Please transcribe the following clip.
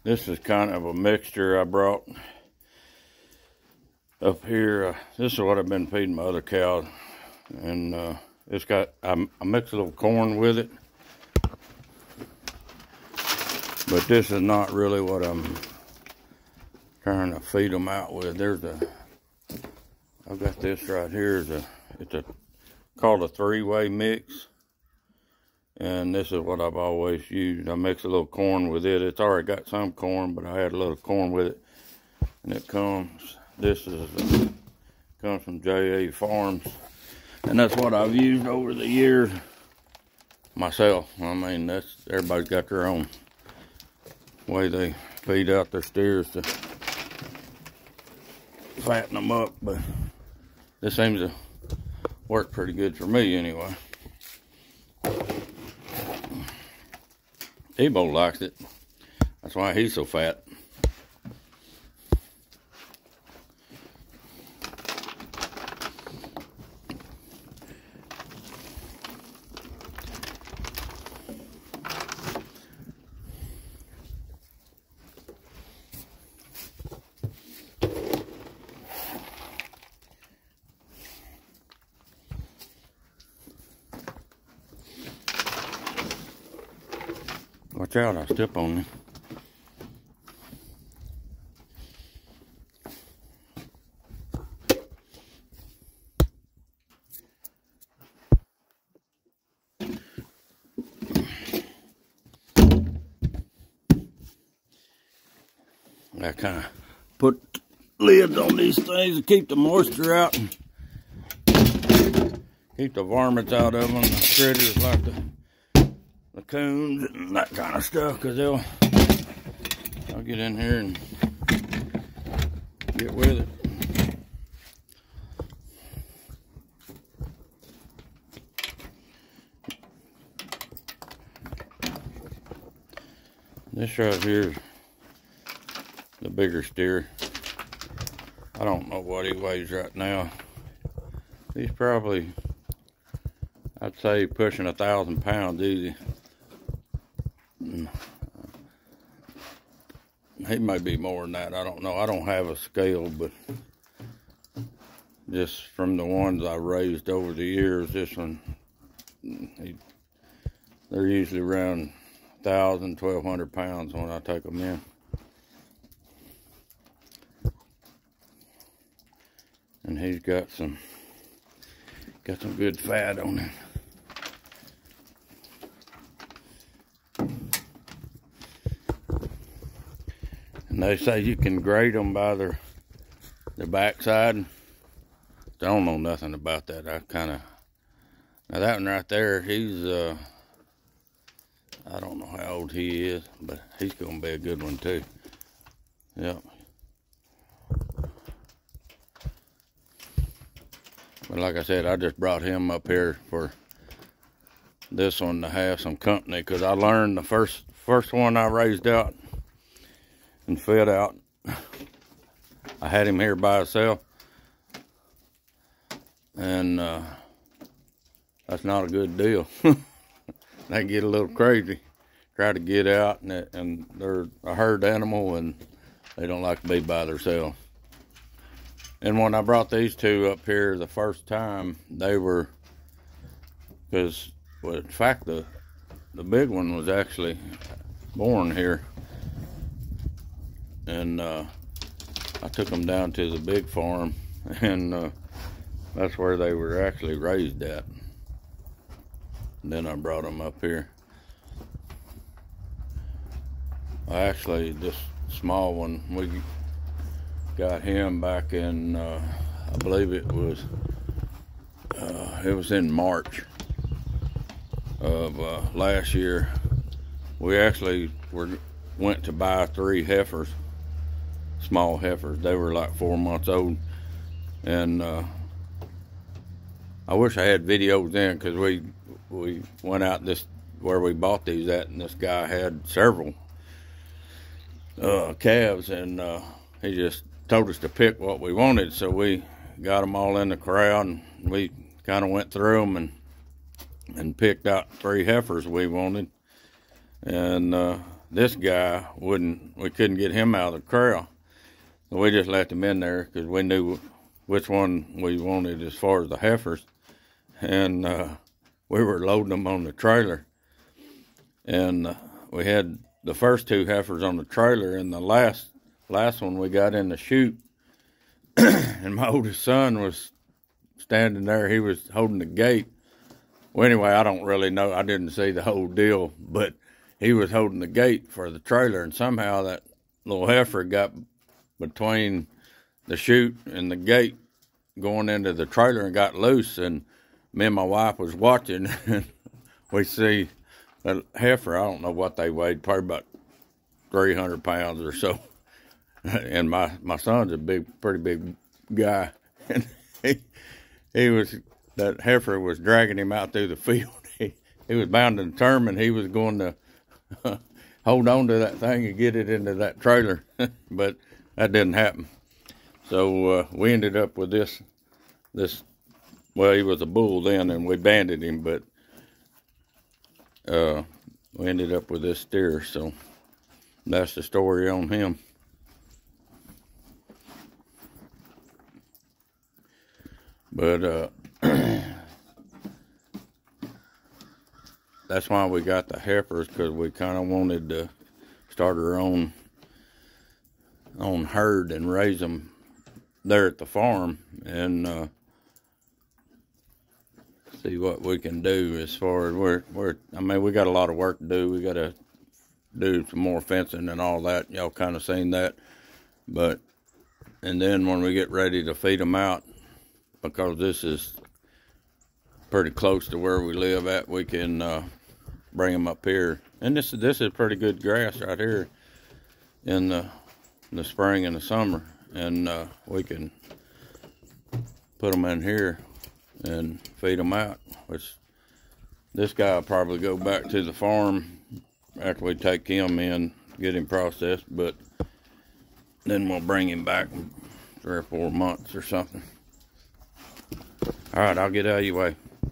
This is kind of a mixture I brought up here. This is what I've been feeding my other cows, and it's got I mixed a little corn with it, but this is not really what I'm trying to feed them out with. I've got this right here. It's called a three-way mix. And this is what I've always used. I mix a little corn with it. It's already got some corn, but I had a little corn with it. And it comes from J.A. Farms. And that's what I've used over the years myself. I mean, everybody's got their own way they feed out their steers to fatten them up. But this seems to work pretty good for me anyway. Ebo likes it. That's why he's so fat. Watch out, I step on you. I kind of put lids on these things to keep the moisture out and keep the varmints out of them, the critters like the coons and that kind of stuff, because I'll get in here and get with it. This right here is the bigger steer. I don't know what he weighs right now. He's probably, I'd say, pushing 1,000 pounds easy. He may be more than that. I don't know. I don't have a scale, but just from the ones I raised over the years, this one, they're usually around 1,000, 1,200 pounds when I take them in. And he's got some good fat on him. And they say you can grade them by their backside. I don't know nothing about that. Now that one right there, he's I don't know how old he is, but he's gonna be a good one too. Yep. But like I said, I just brought him up here for this one to have some company, because I learned the first one I raised out and fed out, I had him here by himself, and that's not a good deal. They get a little crazy, try to get out, and they're a herd animal, and they don't like to be by themselves. And when I brought these two up here the first time, they were, because, well, in fact, the big one was actually born here. And I took them down to the big farm, and that's where they were actually raised at. And then I brought them up here. This small one, we got him back in, I believe it was in March of last year. We actually went to buy 3 heifers. Small heifers. They were like 4 months old, and I wish I had videos then, because we went out where we bought these at, and this guy had several calves, and he just told us to pick what we wanted. So we got them all in the corral, and we kind of went through them and picked out 3 heifers we wanted. And this guy we couldn't get him out of the corral. So we just left him in there because we knew which one we wanted as far as the heifers. And we were loading them on the trailer. And we had the first 2 heifers on the trailer, and the last one we got in the chute. And my oldest son was standing there. He was holding the gate. Well, anyway, I don't really know. I didn't see the whole deal, but he was holding the gate for the trailer, and somehow that little heifer got between the chute and the gate going into the trailer and got loose. And me and my wife was watching, and we see that heifer. I don't know what they weighed, probably about 300 pounds or so. And my son's a pretty big guy, and that heifer was dragging him out through the field. He was bound and determined he was going to hold on to that thing and get it into that trailer, but that didn't happen. So we ended up with this. Well, he was a bull then, and we banded him, but we ended up with this steer. So that's the story on him. But that's why we got the heifers, because we kind of wanted to start our own herd and raise them there at the farm, and see what we can do as far as I mean, we got a lot of work to do. We got to do some more fencing and all that. Y'all kind of seen that. And then when we get ready to feed them out, because this is pretty close to where we live at, we can bring them up here. And this is pretty good grass right here in the spring and the summer, and we can put them in here and feed them out. Which this guy will probably go back to the farm after we take him in, get him processed, but then we'll bring him back in 3 or 4 months or something. All right, I'll get out of your way.